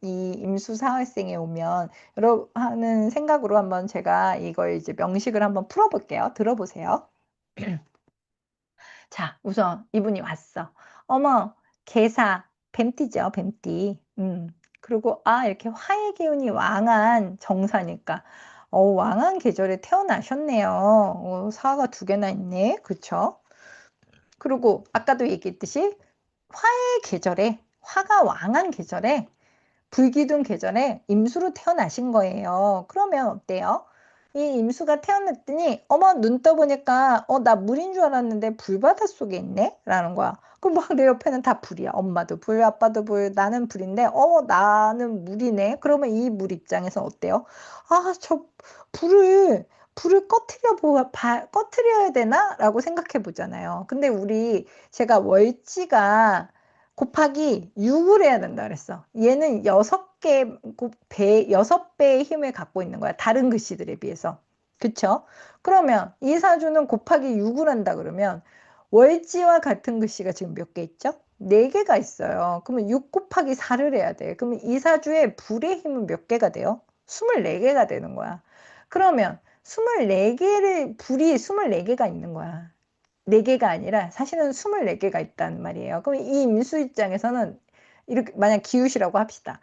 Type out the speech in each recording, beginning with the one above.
이 임수사회생에 오면 여러 하는 생각으로 한번 제가 이걸 이제 명식을 한번 풀어 볼게요. 들어보세요. 자, 우선 이분이 왔어. 어머, 개사, 뱀띠죠, 뱀띠. 그리고 이렇게 화의 기운이 왕한 정사니까. 왕한 계절에 태어나셨네요. 사가 두 개나 있네. 그쵸? 그리고 아까도 얘기했듯이 화의 계절에, 화가 왕한 계절에, 불기둥 계절에 임수로 태어나신 거예요. 그러면 어때요? 이 임수가 태어났더니 어머 눈 떠보니까 나 물인 줄 알았는데 불바다 속에 있네? 라는 거야. 그럼 막 내 옆에는 다 불이야. 엄마도 불, 아빠도 불, 나는 불인데 나는 물이네. 그러면 이 물 입장에서 어때요? 저 불을 꺼트려야 되나? 라고 생각해 보잖아요. 근데 제가 월지가 곱하기 6을 해야 된다 그랬어. 얘는 6배의 힘을 갖고 있는 거야. 다른 글씨들에 비해서. 그쵸? 그러면 이 사주는 곱하기 6을 한다 그러면 월지와 같은 글씨가 지금 몇 개 있죠? 4개가 있어요. 그러면 6 곱하기 4를 해야 돼. 그러면 이 사주의 불의 힘은 몇 개가 돼요? 24개가 되는 거야. 그러면 불이 24개가 있는 거야. 4개가 아니라 사실은 24개가 있단 말이에요. 그럼 이 임수 입장에서는 이렇게 만약 기웃이라고 합시다.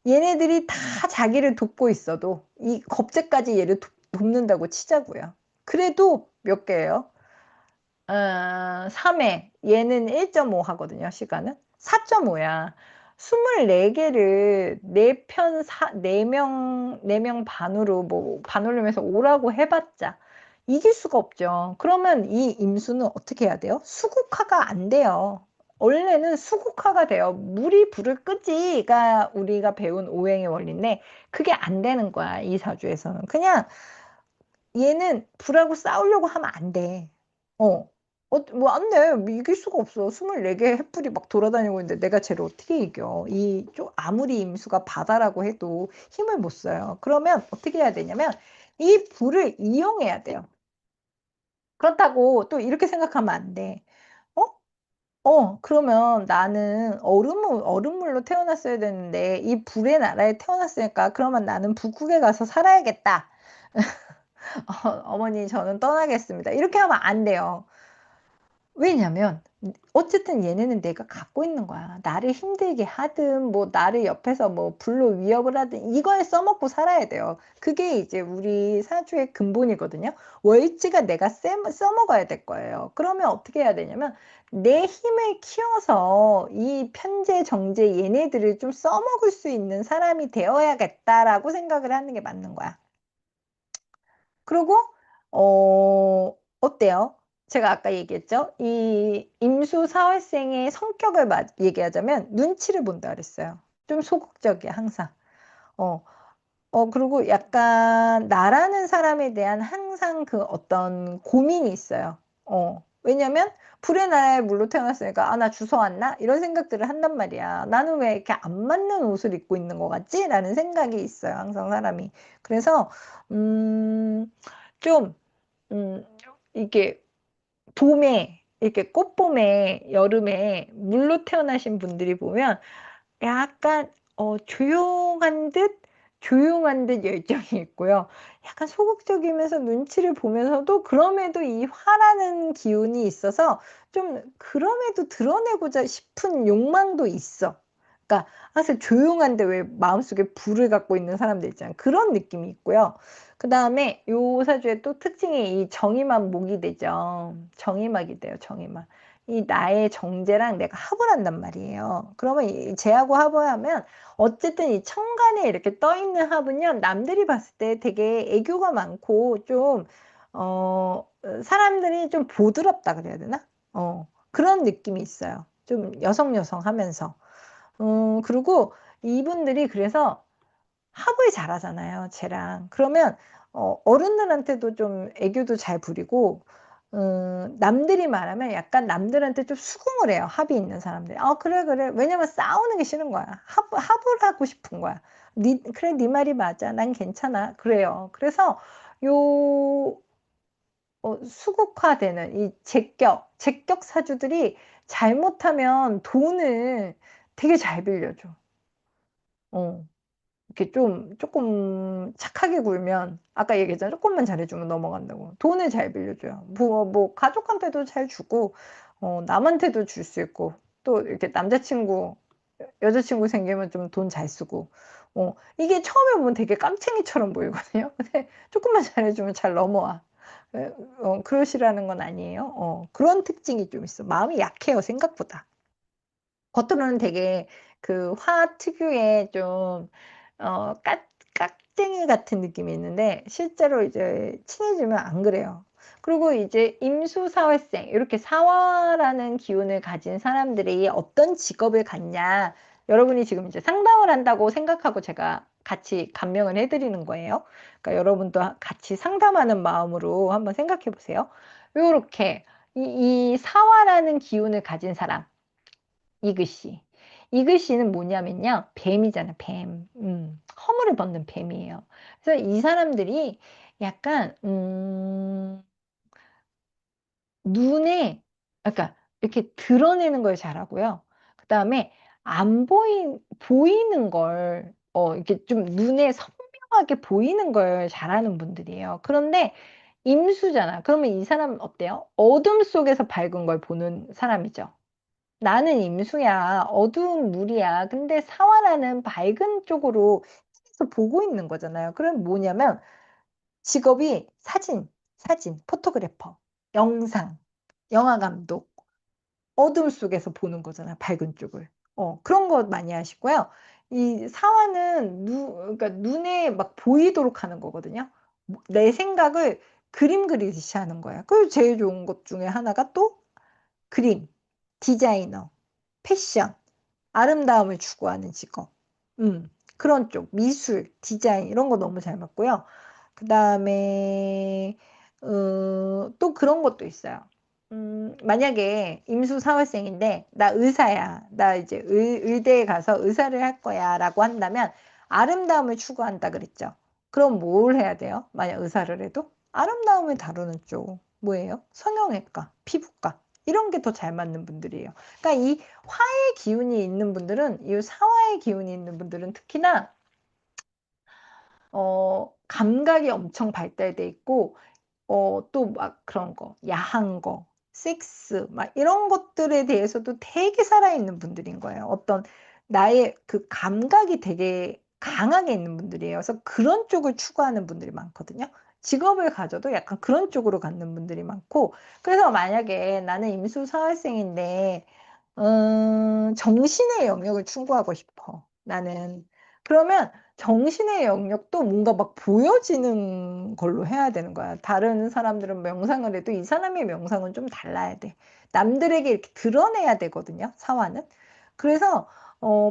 얘네들이 다 자기를 돕고 있어도 이 겁재까지 얘를 돕는다고 치자고요. 그래도 몇 개예요? 3회. 얘는 1.5 하거든요, 시간은. 4.5야. 24개를 4명 반으로 반올림해서 5라고 해봤자 이길 수가 없죠. 그러면 이 임수는 어떻게 해야 돼요? 수국화가 안 돼요. 원래는 수국화가 돼요. 물이 불을 끄지가 우리가 배운 오행의 원리인데 그게 안 되는 거야, 이 사주에서는. 그냥 얘는 불하고 싸우려고 하면 안 돼. 뭐 안 돼. 이길 수가 없어. 24개의 횃불이 막 돌아다니고 있는데 내가 쟤를 어떻게 이겨? 아무리 임수가 바다라고 해도 힘을 못 써요. 그러면 어떻게 해야 되냐면 이 불을 이용해야 돼요. 그렇다고 또 이렇게 생각하면 안 돼. 어? 그러면 나는 얼음물로 태어났어야 되는데 이 불의 나라에 태어났으니까 그러면 나는 북극에 가서 살아야겠다. 어머니 저는 떠나겠습니다. 이렇게 하면 안 돼요. 왜냐면 어쨌든 얘네는 내가 갖고 있는 거야. 나를 힘들게 하든 뭐 나를 옆에서 뭐 불로 위협을 하든 이거에 써먹고 살아야 돼요. 그게 이제 우리 사주의 근본이거든요. 월지가 내가 써먹어야 될 거예요. 그러면 어떻게 해야 되냐면 내 힘을 키워서 이 편재 정제 얘네들을 좀 써먹을 수 있는 사람이 되어야겠다라고 생각을 하는 게 맞는 거야. 그리고 어때요? 제가 아까 얘기했죠? 이 임수 사회생의 성격을 얘기하자면 눈치를 본다 그랬어요. 좀 소극적이야, 항상. 어, 그리고 약간 나라는 사람에 대한 항상 그 어떤 고민이 있어요. 왜냐면 불의 나라에 물로 태어났으니까 나 주워왔나? 이런 생각들을 한단 말이야. 나는 왜 이렇게 안 맞는 옷을 입고 있는 것 같지? 라는 생각이 있어요. 항상 사람이. 그래서 좀 이게 봄에 이렇게 꽃봄에 여름에 물로 태어나신 분들이 보면 약간 조용한 듯 열정이 있고요. 약간 소극적이면서 눈치를 보면서도 그럼에도 이 화라는 기운이 있어서 좀 그럼에도 드러내고자 싶은 욕망도 있어. 그러니까 사실 조용한데 왜 마음속에 불을 갖고 있는 사람들 있잖아요. 그런 느낌이 있고요. 그다음에 요 사주의 또 특징이 이 정의만 목이 되죠. 정의막이 돼요, 정의막. 이 나의 정제랑 내가 합을 한단 말이에요. 그러면 쟤하고 합을 하면 어쨌든 이 천간에 이렇게 떠 있는 합은요, 남들이 봤을 때 되게 애교가 많고 좀, 사람들이 좀 보드럽다 그래야 되나? 그런 느낌이 있어요. 좀 여성 하면서. 그리고 이분들이 그래서 합을 잘하잖아요, 쟤랑. 그러면 어른들한테도 좀 애교도 잘 부리고 남들이 말하면 약간 남들한테 좀 수긍을 해요. 합이 있는 사람들이. 그래 그래. 왜냐면 싸우는 게 싫은 거야. 합을 하고 싶은 거야. 그래 네 말이 맞아. 난 괜찮아. 그래요. 그래서 요 수국화되는 이 제격 사주들이 잘못하면 돈을 되게 잘 빌려줘. 이렇게 좀 조금 착하게 굴면 아까 얘기했잖아. 조금만 잘해주면 넘어간다고. 돈을 잘 빌려줘요. 뭐 가족한테도 잘 주고 남한테도 줄 수 있고 또 이렇게 남자친구 여자친구 생기면 좀 돈 잘 쓰고 이게 처음에 보면 되게 깜챙이처럼 보이거든요. 근데 조금만 잘해주면 잘 넘어와. 그러시라는 건 아니에요. 그런 특징이 좀 있어. 마음이 약해요, 생각보다. 겉으로는 되게 그 화 특유의 좀 깍쟁이 같은 느낌이 있는데 실제로 이제 친해지면 안 그래요. 그리고 이제 임수사회생 이렇게 사화라는 기운을 가진 사람들이 어떤 직업을 갖냐 여러분이 지금 이제 상담을 한다고 생각하고 제가 같이 감명을 해드리는 거예요. 그러니까 여러분도 같이 상담하는 마음으로 한번 생각해 보세요. 요렇게 이 사화라는 기운을 가진 사람 이글씨. 이글씨는 뭐냐면요. 뱀이잖아, 뱀. 허물을 벗는 뱀이에요. 그래서 이 사람들이 약간, 눈에, 그러니까 이렇게 드러내는 걸 잘하고요. 그 다음에 보이는 걸, 이렇게 좀 눈에 선명하게 보이는 걸 잘하는 분들이에요. 그런데 임수잖아. 그러면 이 사람은 어때요? 어둠 속에서 밝은 걸 보는 사람이죠. 나는 임수야. 어두운 물이야. 근데 사화라는 밝은 쪽으로 계속 보고 있는 거잖아요. 그럼 뭐냐면 직업이 사진, 포토그래퍼, 영상, 영화 감독, 어둠 속에서 보는 거잖아. 밝은 쪽을. 그런 거 많이 하시고요. 이 사화는 그러니까 눈에 막 보이도록 하는 거거든요. 내 생각을 그림 그리듯이 하는 거야. 그리고 제일 좋은 것 중에 하나가 또 그림, 디자이너, 패션, 아름다움을 추구하는 직업. 그런 쪽, 미술, 디자인, 이런 거 너무 잘 맞고요. 그 다음에, 또 그런 것도 있어요. 만약에 임수사회생인데, 나 의사야. 나 이제 의대에 가서 의사를 할 거야. 라고 한다면, 아름다움을 추구한다 그랬죠. 그럼 뭘 해야 돼요? 만약 의사를 해도? 아름다움을 다루는 쪽. 뭐예요? 성형외과, 피부과. 이런 게 더 잘 맞는 분들이에요. 그러니까 이 화의 기운이 있는 분들은, 이 사화의 기운이 있는 분들은 특히나 감각이 엄청 발달돼 있고 또 막 그런 거, 야한 거, 섹스, 막 이런 것들에 대해서도 되게 살아있는 분들인 거예요. 어떤 나의 그 감각이 되게 강하게 있는 분들이에요. 그래서 그런 쪽을 추구하는 분들이 많거든요. 직업을 가져도 약간 그런 쪽으로 갖는 분들이 많고, 그래서 만약에 나는 임수사회생인데, 정신의 영역을 추구하고 싶어. 나는. 그러면 정신의 영역도 뭔가 막 보여지는 걸로 해야 되는 거야. 다른 사람들은 명상을 해도 이 사람의 명상은 좀 달라야 돼. 남들에게 이렇게 드러내야 되거든요, 사화는. 그래서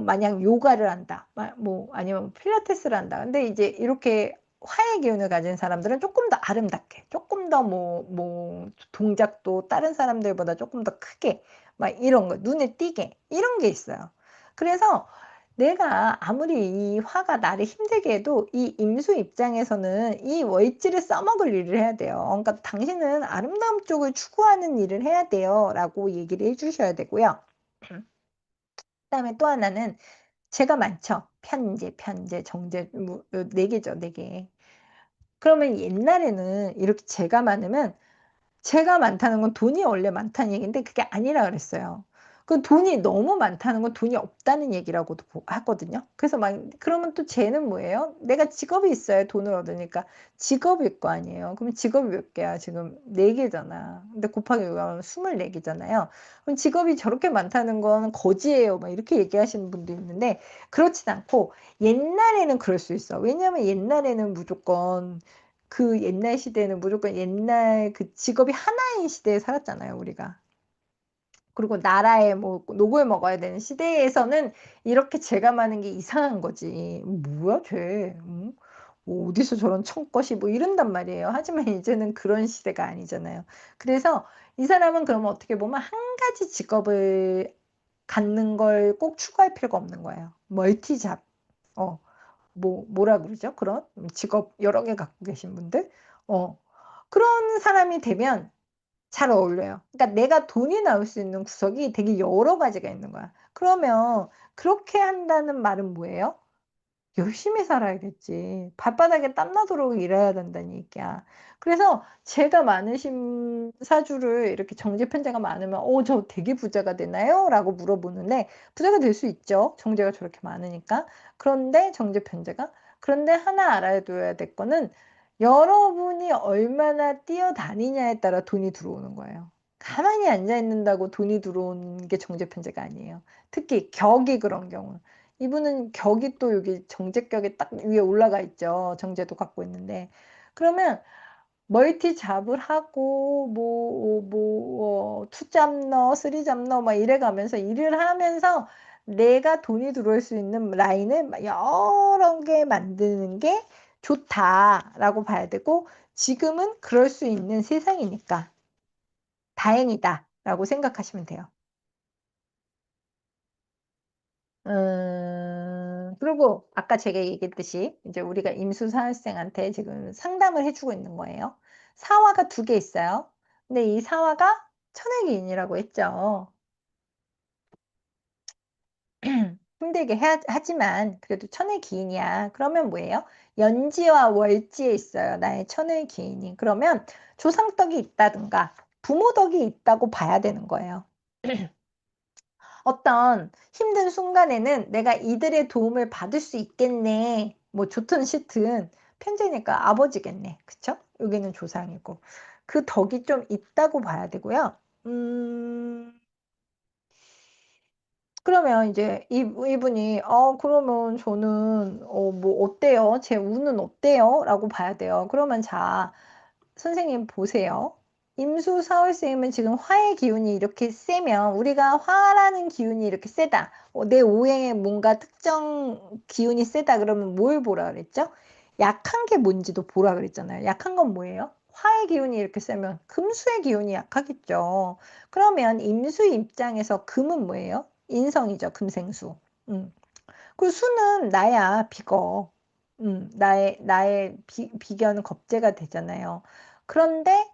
만약 요가를 한다, 뭐 아니면 필라테스를 한다. 근데 이제 이렇게 화의 기운을 가진 사람들은 조금 더 아름답게, 조금 더 뭐 동작도 다른 사람들보다 조금 더 크게, 막 이런 거 눈에 띄게 이런 게 있어요. 그래서 내가 아무리 이 화가 나를 힘들게 해도 이 임수 입장에서는 이 월지를 써먹을 일을 해야 돼요. 그러니까 당신은 아름다움 쪽을 추구하는 일을 해야 돼요. 라고 얘기를 해주셔야 되고요. 그다음에 또 하나는 제가 많죠. 편재, 정제, 뭐, 네 개죠, 네 개. 그러면 옛날에는 이렇게 제가 많으면 제가 많다는 건 돈이 원래 많다는 얘기인데 그게 아니라 그랬어요. 그 돈이 너무 많다는 건 돈이 없다는 얘기라고도 하거든요. 그래서 막 그러면 또 쟤는 뭐예요? 내가 직업이 있어야 돈을 얻으니까 직업일 거 아니에요. 그럼 직업이 몇 개야? 지금 네 개잖아. 근데 곱하기 이거하면 24개잖아요. 그럼 직업이 저렇게 많다는 건 거지예요. 막 이렇게 얘기하시는 분도 있는데 그렇진 않고 옛날에는 그럴 수 있어. 왜냐하면 옛날에는 무조건 그 옛날 시대는 무조건 옛날 그 직업이 하나인 시대에 살았잖아요, 우리가. 그리고 나라에 뭐 녹을 먹어야 되는 시대에서는 이렇게 죄가 많은 게 이상한 거지. 뭐야, 죄. 응? 뭐 어디서 저런 청것이 뭐 이런단 말이에요. 하지만 이제는 그런 시대가 아니잖아요. 그래서 이 사람은 그러면 어떻게 보면 한 가지 직업을 갖는 걸 꼭 추구할 필요가 없는 거예요. 멀티잡. 어. 뭐라 그러죠? 그런 직업 여러 개 갖고 계신 분들. 어, 그런 사람이 되면 잘 어울려요. 그러니까 내가 돈이 나올 수 있는 구석이 되게 여러 가지가 있는 거야. 그러면 그렇게 한다는 말은 뭐예요? 열심히 살아야겠지. 발바닥에 땀 나도록 일해야 된다는 얘기야. 그래서 죄가 많으신 사주를 이렇게 정제 편제가 많으면 저 되게 부자가 되나요? 라고 물어보는데 부자가 될 수 있죠. 정제가 저렇게 많으니까. 그런데 정제 편제가 그런데 하나 알아둬야 될 거는 여러분이 얼마나 뛰어다니냐에 따라 돈이 들어오는 거예요. 가만히 앉아 있는다고 돈이 들어오는 게 정제 편제가 아니에요. 특히 격이 그런 경우. 이분은 격이 또 여기 정제격에 딱 위에 올라가 있죠. 정제도 갖고 있는데. 그러면 멀티 잡을 하고 투 잡너, 쓰리 잡너 막 이래 가면서 일을 하면서 내가 돈이 들어올 수 있는 라인을 여러 개 만드는 게 좋다라고 봐야 되고 지금은 그럴 수 있는 세상이니까 다행이다라고 생각하시면 돼요. 그리고 아까 제가 얘기했듯이 이제 우리가 임수사회생한테 지금 상담을 해주고 있는 거예요. 사화가 두 개 있어요. 근데 이 사화가 천외기인이라고 했죠. 힘들게 하지만 그래도 천외기인이야. 그러면 뭐예요? 연지와 월지에 있어요. 나의 천외기인이. 그러면 조상덕이 있다든가 부모덕이 있다고 봐야 되는 거예요. 어떤 힘든 순간에는 내가 이들의 도움을 받을 수 있겠네. 뭐 좋든 싫든 편지니까 아버지겠네. 그쵸? 여기는 조상이고. 그 덕이 좀 있다고 봐야 되고요. 음, 그러면 이제 이분이 그러면 저는 뭐 어때요? 제 운은 어때요? 라고 봐야 돼요. 그러면 자, 선생님 보세요. 임수 사월생이면 지금 화의 기운이 이렇게 세면 우리가 화라는 기운이 이렇게 세다. 내 오행에 뭔가 특정 기운이 세다 그러면 뭘 보라 그랬죠? 약한 게 뭔지도 보라 그랬잖아요. 약한 건 뭐예요? 화의 기운이 이렇게 세면 금수의 기운이 약하겠죠. 그러면 임수 입장에서 금은 뭐예요? 인성이죠. 금생수. 음. 그 수는 나야 비거. 나의 비견 겁재가 되잖아요. 그런데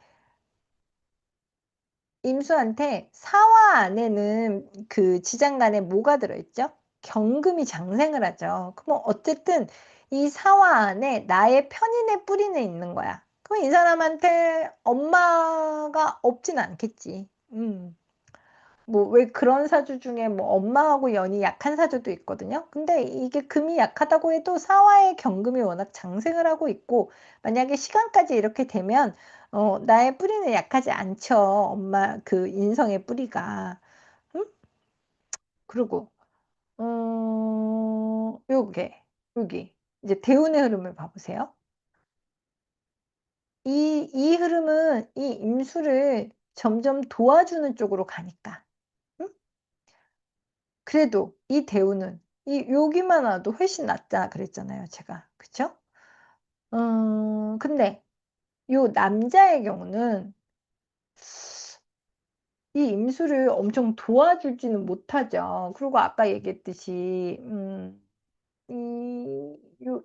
임수한테 사화 안에는 그 지장간에 뭐가 들어있죠? 경금이 장생을 하죠. 그럼 어쨌든 이 사화 안에 나의 편인의 뿌리는 있는 거야. 그럼 이 사람한테 엄마가 없진 않겠지. 뭐 왜 그런 사주 중에 뭐 엄마하고 연이 약한 사주도 있거든요. 근데 이게 금이 약하다고 해도 사화의 경금이 워낙 장생을 하고 있고 만약에 시간까지 이렇게 되면 나의 뿌리는 약하지 않죠. 엄마 그 인성의 뿌리가. 응? 그리고 요게 여기 이제 대운의 흐름을 봐보세요. 이 흐름은 이 임수를 점점 도와주는 쪽으로 가니까. 응? 그래도 이 대우는 여기만 와도 훨씬 낫다 그랬잖아요, 제가. 그쵸? 근데 요 남자의 경우는 이 임수를 엄청 도와주지는 못하죠. 그리고 아까 얘기했듯이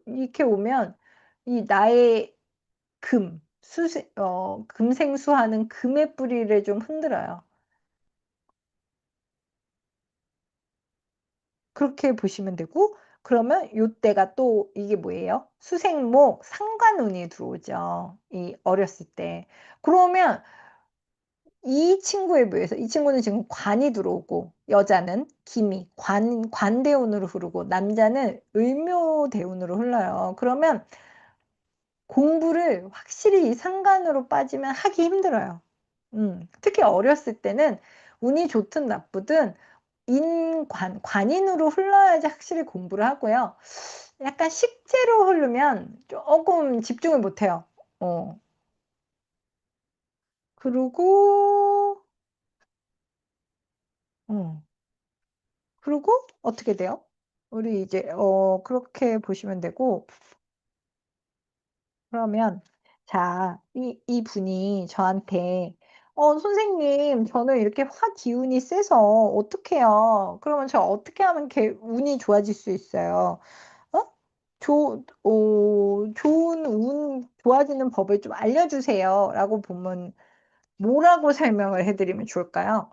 이렇게 오면 이 나의 금생수하는 금의 뿌리를 좀 흔들어요. 그렇게 보시면 되고 그러면 요때가 또 이게 뭐예요? 수생목 상관운이 들어오죠. 이 어렸을 때. 그러면 이 친구에 비해서 이 친구는 지금 관이 들어오고 여자는 기미, 관대운으로 흐르고 남자는 을묘대운으로 흘러요. 그러면 공부를 확실히 이 상관으로 빠지면 하기 힘들어요. 특히 어렸을 때는 운이 좋든 나쁘든 관인으로 흘러야지 확실히 공부를 하고요. 약간 식재로 흐르면 조금 집중을 못해요. 어. 그리고, 어. 그리고 어떻게 돼요? 우리 이제, 그렇게 보시면 되고, 그러면, 자, 이 분이 저한테, 선생님, 저는 이렇게 화 기운이 세서 어떡해요? 그러면 저 어떻게 하면 운이 좋아질 수 있어요? 어? 좋은 운 좋아지는 법을 좀 알려주세요. 라고 보면 뭐라고 설명을 해드리면 좋을까요?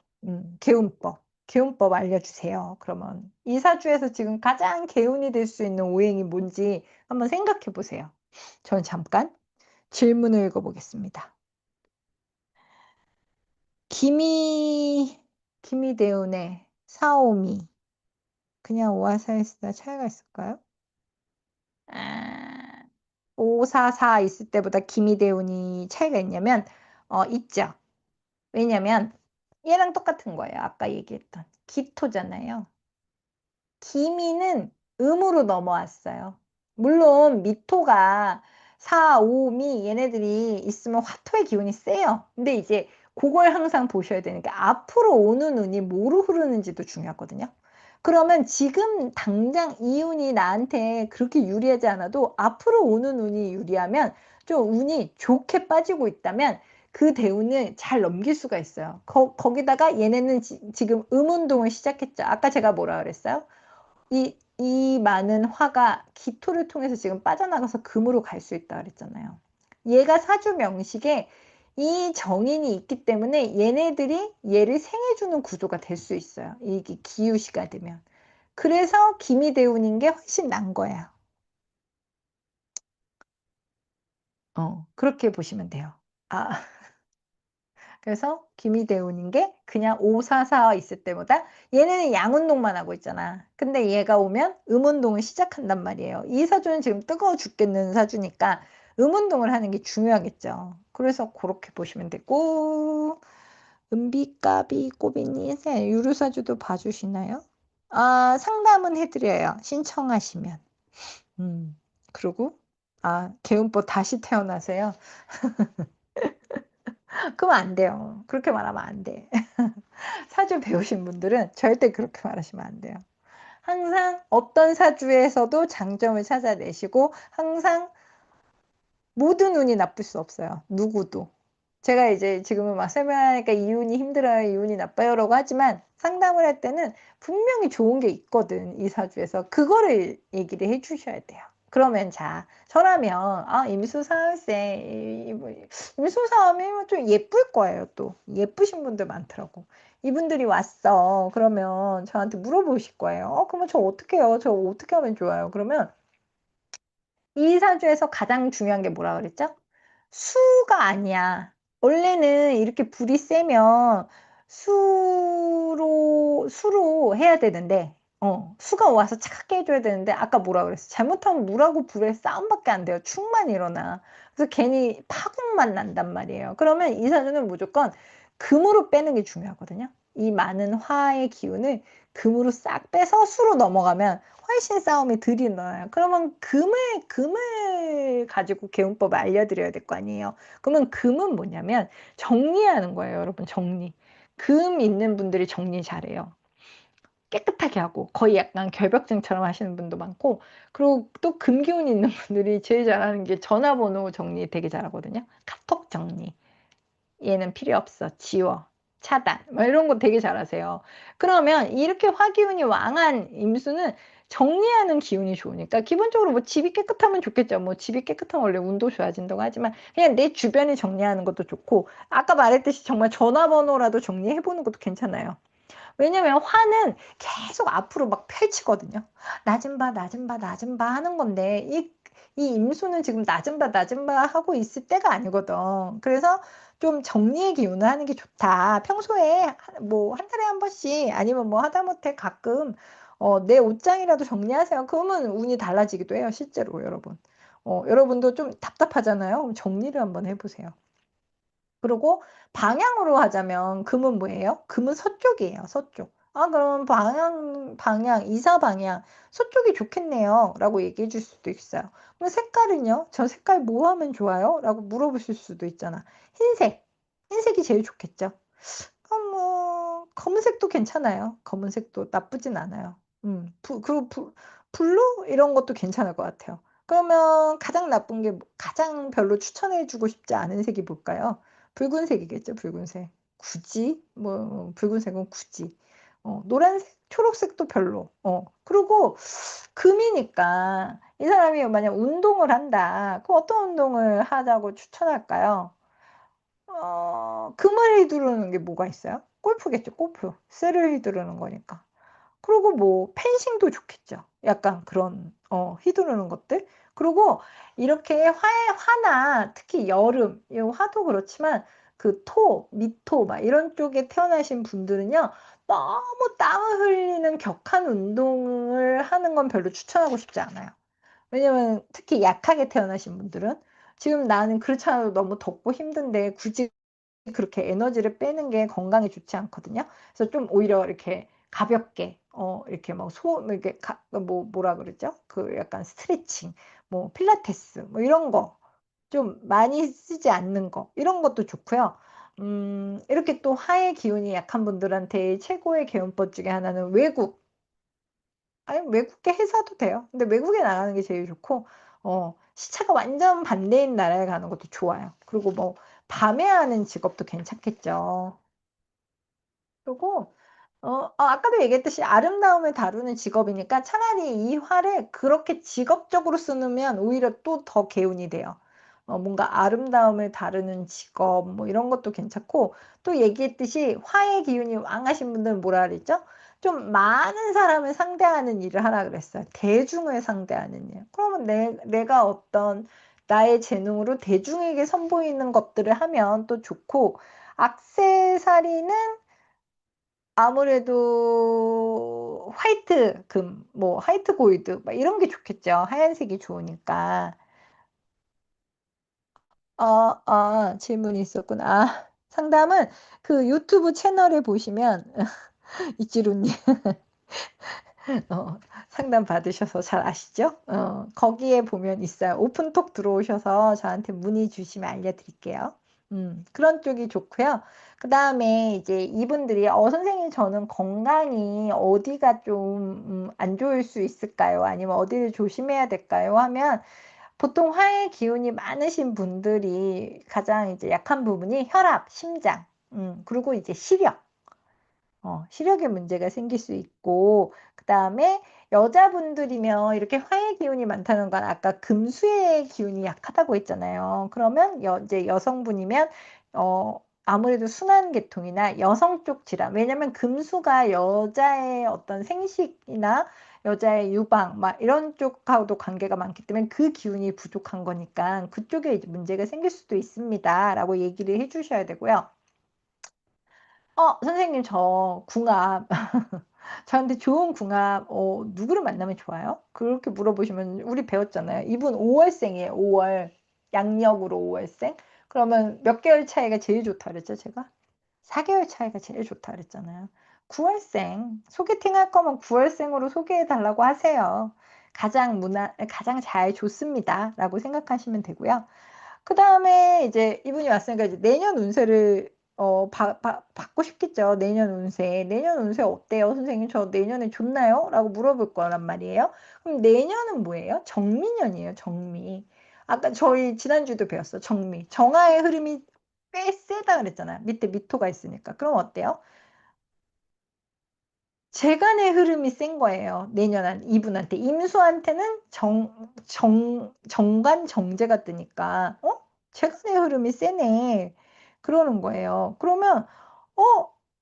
개운법. 개운법 알려주세요. 그러면 이 사주에서 지금 가장 개운이 될 수 있는 오행이 뭔지 한번 생각해 보세요. 저는 잠깐 질문을 읽어보겠습니다. 기미대운의 사오미. 그냥 오화사였으나 차이가 있을까요? 544 있을 때보다 기미대운이 차이가 있냐면, 있죠. 왜냐면, 얘랑 똑같은 거예요. 아까 얘기했던. 기토잖아요. 기미는 음으로 넘어왔어요. 물론 미토가 사, 오, 미 얘네들이 있으면 화토의 기운이 세요. 근데 이제 그걸 항상 보셔야 되는 게 앞으로 오는 운이 뭐로 흐르는지도 중요하거든요. 그러면 지금 당장 이 운이 나한테 그렇게 유리하지 않아도 앞으로 오는 운이 유리하면 좀 운이 좋게 빠지고 있다면 그 대운을 잘 넘길 수가 있어요. 거기다가 얘네는 지금 음운동을 시작했죠. 아까 제가 뭐라 그랬어요? 이 많은 화가 기토를 통해서 지금 빠져나가서 금으로 갈 수 있다 그랬잖아요. 얘가 사주 명식에 이 정인이 있기 때문에 얘네들이 얘를 생해주는 구조가 될 수 있어요. 이게 기유시가 되면. 그래서 기미대운인 게 훨씬 난 거예요. 그렇게 보시면 돼요. 그래서 기미대운인 게 그냥 544 있을 때보다 얘네는 양운동만 하고 있잖아. 근데 얘가 오면 음운동을 시작한단 말이에요. 이 사주는 지금 뜨거워 죽겠는 사주니까 음운동을 하는 게 중요하겠죠. 그래서 그렇게 보시면 되고 은비까비 꼬비님 유루사주도 봐주시나요? 상담은 해드려요. 신청하시면. 음, 그리고 개운법 다시 태어나세요. 그러면 안 돼요. 그렇게 말하면 안 돼. 사주 배우신 분들은 절대 그렇게 말하시면 안 돼요. 항상 어떤 사주에서도 장점을 찾아내시고 항상 모든 운이 나쁠 수 없어요. 누구도. 제가 이제 지금은 막 설명하니까 이 운이 힘들어요, 이 운이 나빠요라고 하지만 상담을 할 때는 분명히 좋은 게 있거든, 이 사주에서. 그거를 얘기를 해 주셔야 돼요. 그러면 자, 저라면 임수사일세 임수사하면 좀 예쁠 거예요. 또 예쁘신 분들 많더라고. 이분들이 왔어. 그러면 저한테 물어보실 거예요. 그러면 저 어떻게 해요? 저 어떻게 하면 좋아요? 그러면 이 사주에서 가장 중요한 게 뭐라 그랬죠? 수가 아니야. 원래는 이렇게 불이 세면 수로 해야 되는데, 수가 와서 차갑게 해줘야 되는데, 아까 뭐라 그랬어? 잘못하면 물하고 불의 싸움밖에 안 돼요. 축만 일어나. 그래서 괜히 파국만 난단 말이에요. 그러면 이 사주는 무조건 금으로 빼는 게 중요하거든요. 이 많은 화의 기운을 금으로 싹 빼서 수로 넘어가면 훨씬 싸움이 덜 일어나요. 그러면 금을 가지고 개운법을 알려드려야 될 거 아니에요. 그러면 금은 뭐냐면 정리하는 거예요, 여러분. 정리. 금 있는 분들이 정리 잘해요. 깨끗하게 하고 거의 약간 결벽증처럼 하시는 분도 많고, 그리고 또 금기운 있는 분들이 제일 잘하는 게 전화번호 정리 되게 잘하거든요. 카톡 정리. 얘는 필요 없어. 지워. 차단. 뭐 이런 거 되게 잘하세요. 그러면 이렇게 화기운이 왕한 임수는 정리하는 기운이 좋으니까 기본적으로 뭐 집이 깨끗하면 좋겠죠. 뭐 집이 깨끗하면 원래 운도 좋아진다고 하지만 그냥 내 주변을 정리하는 것도 좋고, 아까 말했듯이 정말 전화번호라도 정리해보는 것도 괜찮아요. 왜냐면 화는 계속 앞으로 막 펼치거든요. 낮은 바, 낮은 바, 낮은 바 하는 건데, 이 임수는 지금 낮은 바 하고 있을 때가 아니거든. 그래서 좀 정리의 기운을 하는 게 좋다. 평소에 뭐 한 달에 한 번씩 아니면 뭐 하다못해 가끔 내 옷장이라도 정리하세요. 그러면 운이 달라지기도 해요. 실제로 여러분. 여러분도 좀 답답하잖아요. 그럼 정리를 한번 해보세요. 그리고 방향으로 하자면 금은 뭐예요? 금은 서쪽이에요. 서쪽. 그럼 이사 방향, 서쪽이 좋겠네요. 라고 얘기해 줄 수도 있어요. 그럼 색깔은요? 저 색깔 뭐 하면 좋아요? 라고 물어보실 수도 있잖아. 흰색. 흰색이 제일 좋겠죠. 그럼 뭐, 검은색도 괜찮아요. 검은색도 나쁘진 않아요. 그리고 블루? 이런 것도 괜찮을 것 같아요. 그러면 가장 나쁜 게, 가장 별로 추천해주고 싶지 않은 색이 뭘까요? 붉은색이겠죠, 붉은색. 굳이? 뭐, 붉은색은 굳이. 노란색, 초록색도 별로. 그리고 금이니까 이 사람이 만약 운동을 한다. 그럼 어떤 운동을 하자고 추천할까요? 금을 휘두르는 게 뭐가 있어요? 골프겠죠, 골프. 쇠를 휘두르는 거니까. 그리고 뭐 펜싱도 좋겠죠. 약간 그런 휘두르는 것들. 그리고 이렇게 화나 특히 여름 이 화도 그렇지만 그 미토 막 이런 쪽에 태어나신 분들은요. 너무 땀을 흘리는 격한 운동을 하는 건 별로 추천하고 싶지 않아요. 왜냐면 특히 약하게 태어나신 분들은 지금 나는 그렇지 않아도 너무 덥고 힘든데 굳이 그렇게 에너지를 빼는 게 건강에 좋지 않거든요. 그래서 좀 오히려 이렇게 가볍게 이렇게 막 이렇게 뭐라 그러죠? 그 약간 스트레칭, 뭐 필라테스 뭐 이런 거 좀 많이 쓰지 않는 거 이런 것도 좋고요. 이렇게 또 화의 기운이 약한 분들한테 최고의 개운법 중에 하나는 외국. 아니 외국계 회사도 돼요. 근데 외국에 나가는 게 제일 좋고 시차가 완전 반대인 나라에 가는 것도 좋아요. 그리고 뭐 밤에 하는 직업도 괜찮겠죠. 그리고 아까도 얘기했듯이 아름다움을 다루는 직업이니까 차라리 이 화를 그렇게 직업적으로 쓰면 오히려 또 더 개운이 돼요. 뭔가 아름다움을 다루는 직업 뭐 이런 것도 괜찮고 또 얘기했듯이 화의 기운이 왕하신 분들은 뭐라 그랬죠? 좀 많은 사람을 상대하는 일을 하라 그랬어요. 대중을 상대하는 일. 그러면 내가 어떤 나의 재능으로 대중에게 선보이는 것들을 하면 또 좋고 액세서리는 아무래도 화이트 금, 뭐 화이트 골드 막 이런 게 좋겠죠. 하얀색이 좋으니까. 질문이 있었구나. 상담은 그 유튜브 채널에 보시면 이찌루님 상담 받으셔서 잘 아시죠? 거기에 보면 있어요. 오픈톡 들어오셔서 저한테 문의 주시면 알려드릴게요. 그런 쪽이 좋고요. 그다음에 이제 이분들이 선생님 저는 건강이 어디가 좀 안 좋을 수 있을까요? 아니면 어디를 조심해야 될까요? 하면 보통 화의 기운이 많으신 분들이 가장 이제 약한 부분이 혈압, 심장, 그리고 이제 시력. 시력에 문제가 생길 수 있고 그다음에 여자분들이면 이렇게 화의 기운이 많다는 건 아까 금수의 기운이 약하다고 했잖아요. 그러면 이제 여성분이면 아무래도 순환계통이나 여성 쪽 질환. 왜냐면 금수가 여자의 어떤 생식이나 여자의 유방 막 이런 쪽하고도 관계가 많기 때문에 그 기운이 부족한 거니까 그쪽에 이제 문제가 생길 수도 있습니다라고 얘기를 해 주셔야 되고요. 선생님 저 궁합 저한테 좋은 궁합 누구를 만나면 좋아요? 그렇게 물어보시면 우리 배웠잖아요. 이분 5 월생이에요. 5 월. 양력으로 5 월생. 그러면 몇 개월 차이가 제일 좋다 그랬죠, 제가? 4 개월 차이가 제일 좋다 그랬잖아요. 9 월생. 소개팅 할 거면 9 월생으로 소개해 달라고 하세요. 가장 잘 좋습니다라고 생각하시면 되고요. 그다음에 이제 이분이 왔으니까 이제 내년 운세를 받고 싶겠죠. 내년 운세. "내년 운세 어때요 선생님? 저 내년에 좋나요?" 라고 물어볼 거란 말이에요. 그럼 내년은 뭐예요? 정미년이에요, 정미. 아까 저희 지난주에도 배웠어, 정미. 정화의 흐름이 꽤 세다 그랬잖아요. 밑에 미토가 있으니까. 그럼 어때요? 재간의 흐름이 센 거예요. 내년 이분한테. 임수한테는 정관 정제가 뜨니까 재간의 흐름이 세네. 그러는 거예요. 그러면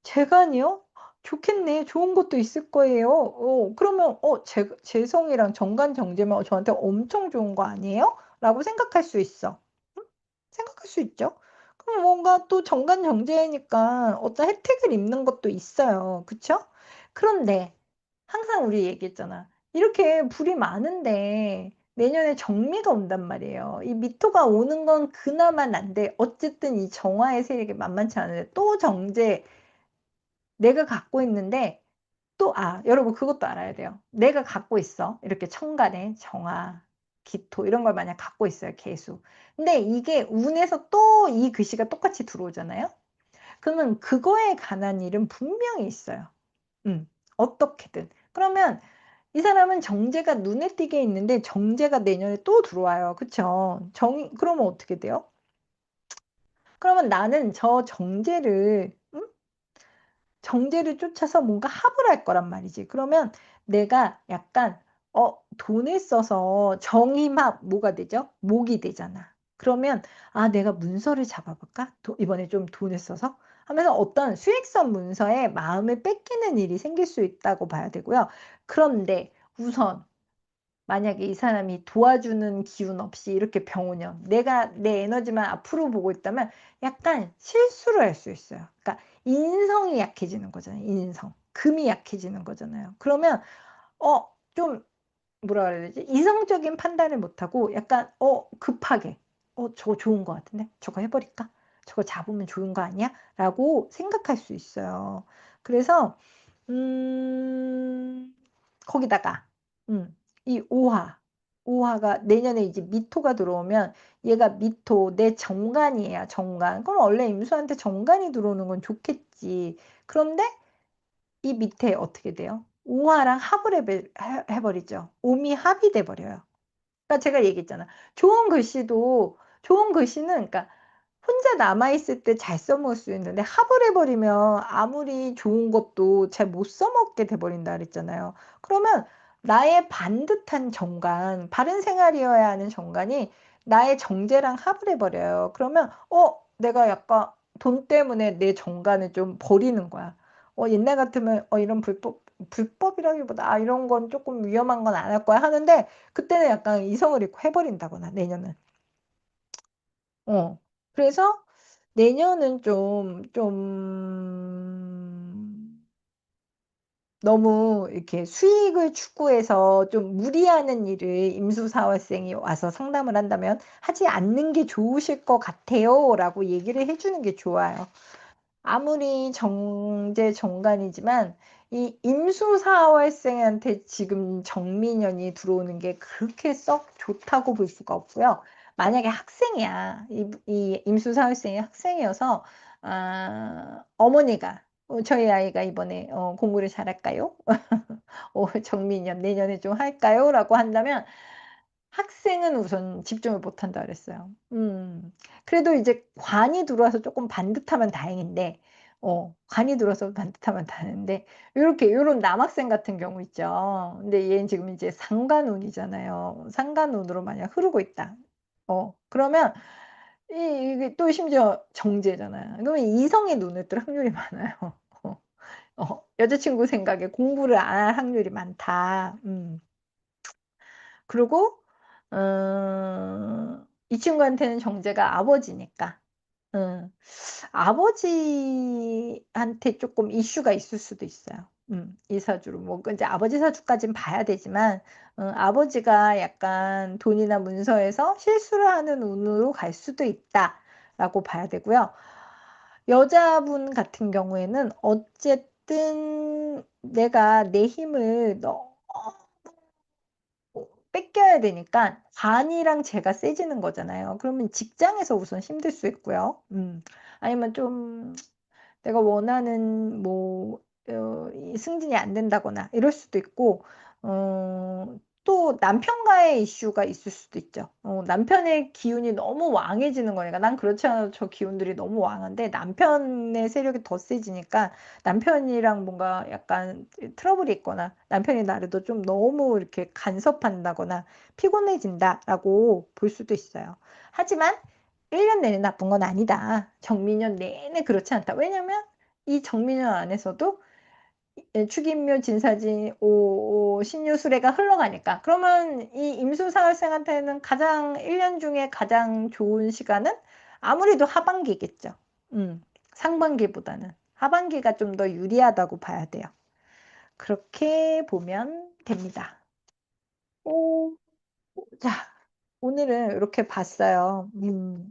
재간이요? 좋겠네. 좋은 것도 있을 거예요. 그러면 재성이랑 정관 정제면 저한테 엄청 좋은 거 아니에요? 라고 생각할 수 있어. 생각할 수 있죠. 그럼 뭔가 또 정관 정제니까 어떤 혜택을 입는 것도 있어요. 그쵸? 그런데 항상 우리 얘기했잖아. 이렇게 불이 많은데 내년에 정미가 온단 말이에요. 이 미토가 오는 건 그나마 난데 어쨌든 이 정화의 세력이 만만치 않은데 또 정제 내가 갖고 있는데 또 여러분 그것도 알아야 돼요. 내가 갖고 있어. 이렇게 천간에 정화, 기토 이런 걸 만약 갖고 있어요, 계속. 근데 이게 운에서 또 이 글씨가 똑같이 들어오잖아요. 그러면 그거에 관한 일은 분명히 있어요. 어떻게든. 그러면 이 사람은 정제가 눈에 띄게 있는데 정제가 내년에 또 들어와요. 그쵸? 그러면 어떻게 돼요? 그러면 나는 저 정제를 쫓아서 뭔가 합을 할 거란 말이지. 그러면 내가 약간 돈을 써서 정임합 뭐가 되죠? 목이 되잖아. 그러면 '아 내가 문서를 잡아볼까? 이번에 좀 돈을 써서?' 하면서 어떤 수익성 문서에 마음을 뺏기는 일이 생길 수 있다고 봐야 되고요. 그런데 우선 만약에 이 사람이 도와주는 기운 없이 이렇게 병오년 내가 내 에너지만 앞으로 보고 있다면 약간 실수를 할 수 있어요. 그러니까 인성이 약해지는 거잖아요, 인성. 금이 약해지는 거잖아요. 그러면 좀 뭐라 그래야 되지? 이성적인 판단을 못 하고 약간 급하게 '저거 좋은 것 같은데? 저거 해 버릴까? 저거 잡으면 좋은 거 아니야?'라고 생각할 수 있어요. 그래서 음 거기다가 이 오화가 내년에 이제 미토가 들어오면 얘가 미토 내 정관이에요, 정관. 그럼 원래 임수한테 정관이 들어오는 건 좋겠지. 그런데 이 밑에 어떻게 돼요? 오화랑 합을 해 버리죠. 오미 합이 돼 버려요. 그러니까 제가 얘기했잖아. 좋은 글씨는 그러니까 혼자 남아 있을 때 잘 써먹을 수 있는데 합을 해 버리면 아무리 좋은 것도 잘 못 써먹게 돼 버린다 그랬잖아요. 그러면 나의 반듯한 정관, 바른 생활이어야 하는 정관이 나의 정제랑 합을 해 버려요. 그러면 내가 약간 돈 때문에 내 정관을 좀 버리는 거야. 옛날 같으면 이런 불법이라기보다 '아 이런 건 쪼끔 위험한 건 안 할 거야.' 하는데 그때는 약간 이성을 잃고 해 버린다거나 내년은. 어. 그래서 내년은 너무 이렇게 수익을 추구해서 좀 무리하는 일을 임수사월생이 와서 상담을 한다면 "하지 않는 게 좋으실 것 같아요."라고 얘기를 해 주는 게 좋아요. 아무리 정제 정관이지만 이 임수사월생한테 지금 정미년이 들어오는 게 그렇게 썩 좋다고 볼 수가 없고요. 만약에 학생이야. 이 임수사월생이 학생이어서 어머니가 "저희 아이가 이번에 공부를 잘할까요? 정미년 내년에 좀 할까요?"라고 한다면 학생은 우선 집중을 못 한다 그랬어요. 그래도 이제 관이 들어와서 쪼끔 반듯하면 다행인데 관이 들어와서 반듯하면 다행인데 요런 남학생 같은 경우 있죠. 근데 얘는 지금 이제 상관운이잖아요. 상관운으로 만약 흐르고 있다. 그러면 이게 또 심지어 정제잖아요. 그러면 이성의 눈을 뜰 확률이 많아요. 여자친구 생각에 공부를 안 할 확률이 많다. 그리고 이 친구한테는 정제가 아버지니까 음 아버지한테 쪼끔 이슈가 있을 수도 있어요. 이 사주로 뭐 그 이제 아버지 사주까진 봐야 되지만 아버지가 약간 돈이나 문서에서 실수를 하는 운으로 갈 수도 있다라고 봐야 되고요. 여자분 같은 경우에는 어쨌든 내가 내 힘을 뺏겨야 되니까 관이랑 제가 세지는 거잖아요. 그러면 직장에서 우선 힘들 수 있고요. 아니면 좀 내가 원하는 이 승진이 안 된다거나 이럴 수도 있고 또 남편과의 이슈가 있을 수도 있죠. 남편의 기운이 너무 왕해지는 거니까 난 그렇지 않아도 저 기운들이 너무 왕한데 남편의 세력이 더 세지니까 남편이랑 뭔가 약간 트러블이 있거나 남편이 나를 더 좀 너무 이렇게 간섭한다거나 피곤해진다라고 볼 수도 있어요. 하지만 1년 내내 나쁜 건 아니다. 정미년 내내 그렇지 않다. 왜냐면 이 정미년 안에서도 축인묘, 진사진, 신유수레가 흘러가니까. 그러면 이 임수사월생한테는 가장 1년 중에 가장 좋은 시간은 아무래도 하반기겠죠. 상반기보다는. 하반기가 좀 더 유리하다고 봐야 돼요. 그렇게 보면 됩니다. 오. 자 오늘은 이렇게 봤어요.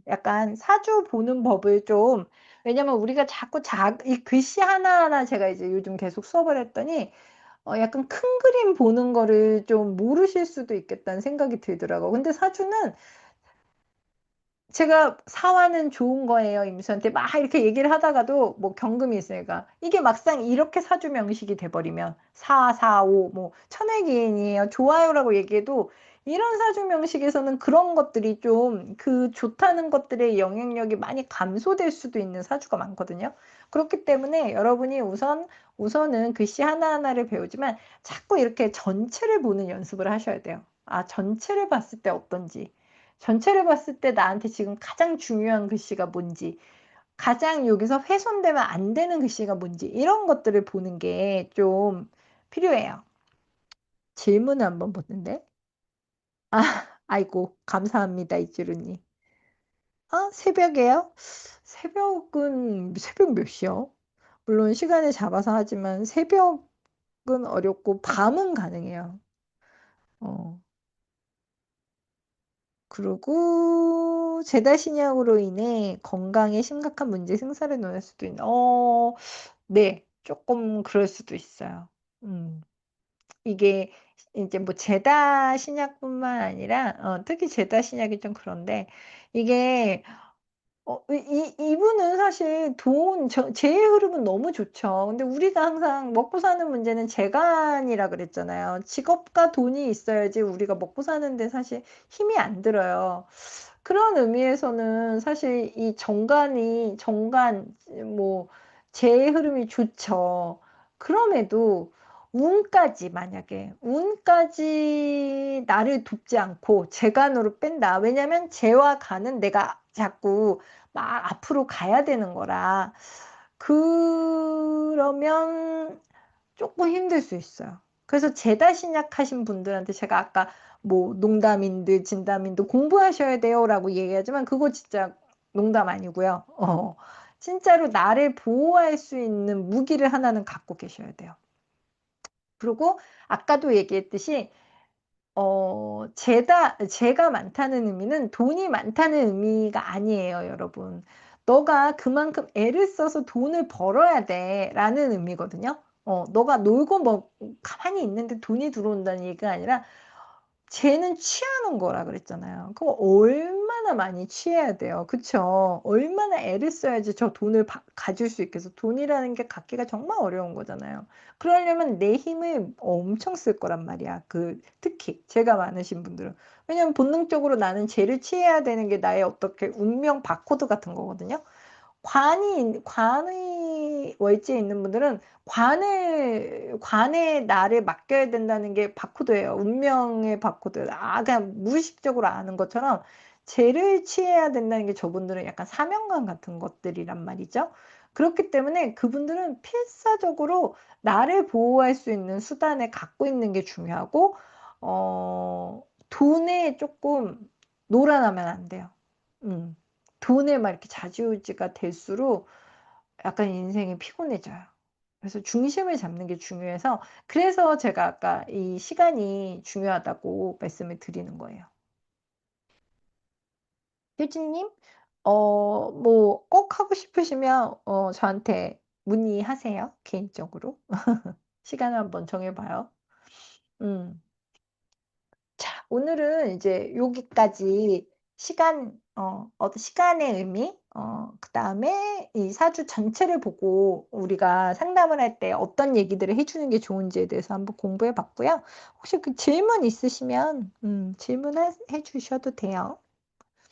약간 사주 보는 법을 좀 왜냐면 우리가 자꾸 이 글씨 하나하나 제가 이제 요즘 계속 수업을 했더니 약간 큰 그림 보는 거를 좀 모르실 수도 있겠다는 생각이 들더라고요. 근데 사주는 제가 "사화는 좋은 거예요." 임수한테 막 이렇게 얘기를 하다가도 뭐 경금이 있으니까 이게 막상 이렇게 사주 명식이 돼 버리면 "사, 사, 오." 뭐 천외기인이에요. 좋아요라고 얘기해도 이런 사주 명식에서는 그런 것들이 좀 그 좋다는 것들의 영향력이 많이 감소될 수도 있는 사주가 많거든요. 그렇기 때문에 여러분이 우선은 글씨 하나하나를 배우지만 자꾸 이렇게 전체를 보는 연습을 하셔야 돼요. 전체를 봤을 때 어떤지. 전체를 봤을 때 나한테 지금 가장 중요한 글씨가 뭔지, 가장 여기서 훼손되면 안 되는 글씨가 뭔지, 이런 것들을 보는 게 좀 필요해요. 질문을 한번 보는데. 아, 아이고, 감사합니다, 이주루님. 아, 새벽에요? 새벽 몇 시요? 물론 시간을 잡아서 하지만 새벽은 어렵고 밤은 가능해요. 어, 그리고 제다신약으로 인해 건강에 심각한 문제 생사를 논할 수도 있는, 네, 조금 그럴 수도 있어요. 음, 이게 이제 뭐 제다 신약뿐만 아니라, 특히 제다 신약이 좀 그런데, 이게 이분은 사실 재의 흐름은 너무 좋죠. 근데 우리가 항상 먹고 사는 문제는 재간이라 그랬잖아요. 직업과 돈이 있어야지 우리가 먹고 사는데 사실 힘이 안 들어요. 그런 의미에서는 사실 이 뭐, 재의 흐름이 좋죠. 그럼에도 운까지 나를 돕지 않고 재간으로 뺀다. 왜냐면 재와 간은 내가 자꾸 막 앞으로 가야 되는 거라. 그러면 조금 힘들 수 있어요. 그래서 재다 신약하신 분들한테 제가 아까 뭐 농담인들 진담인들 공부하셔야 돼요라고 얘기하지만 그거 진짜 농담 아니고요. 진짜로 나를 보호할 수 있는 무기를 하나는 갖고 계셔야 돼요. 그리고 아까도 얘기했듯이 재가 많다는 의미는 돈이 많다는 의미가 아니에요, 여러분. 너가 그만큼 애를 써서 돈을 벌어야 돼, 라는 의미거든요. 너가 놀고 뭐, 가만히 있는데 돈이 들어온다는 얘기가 아니라, 쟤는 취하는 거라 그랬잖아요. 그럼 얼마나 많이 취해야 돼요. 그쵸? 얼마나 애를 써야지 저 돈을 가질 수 있겠어. 돈이라는 게 갖기가 정말 어려운 거잖아요. 그러려면 내 힘을 엄청 쓸 거란 말이야. 특히 재가 많으신 분들은. 왜냐면 본능적으로 나는 쟤를 취해야 되는 게 나의 어떻게 운명 바코드 같은 거거든요. 관의 월지에 있는 분들은 관에 나를 맡겨야 된다는 게 바코드예요. 운명의 바코드. 그냥 무의식적으로 아는 것처럼 죄를 취해야 된다는 게 저분들은 약간 사명감 같은 것들이란 말이죠. 그렇기 때문에 그분들은 필사적으로 나를 보호할 수 있는 수단을 갖고 있는 게 중요하고, 돈에 조금 놀아나면 안 돼요. 음. 돈에 막 이렇게 좌지우지가 될수록 약간 인생이 피곤해져요. 그래서 중심을 잡는 게 중요해서 그래서 제가 아까 이 시간이 중요하다고 말씀을 드리는 거예요. 효진님, 뭐 꼭 하고 싶으시면 저한테 문의하세요. 개인적으로. 시간을 한번 정해봐요. 음. 자, 오늘은 이제 여기까지 시간의 의미, 그 다음에 이 사주 전체를 보고 우리가 상담을 할 때 어떤 얘기들을 해주는 게 좋은지에 대해서 한번 공부해 봤고요. 혹시 그 질문 있으시면, 질문해 주셔도 돼요.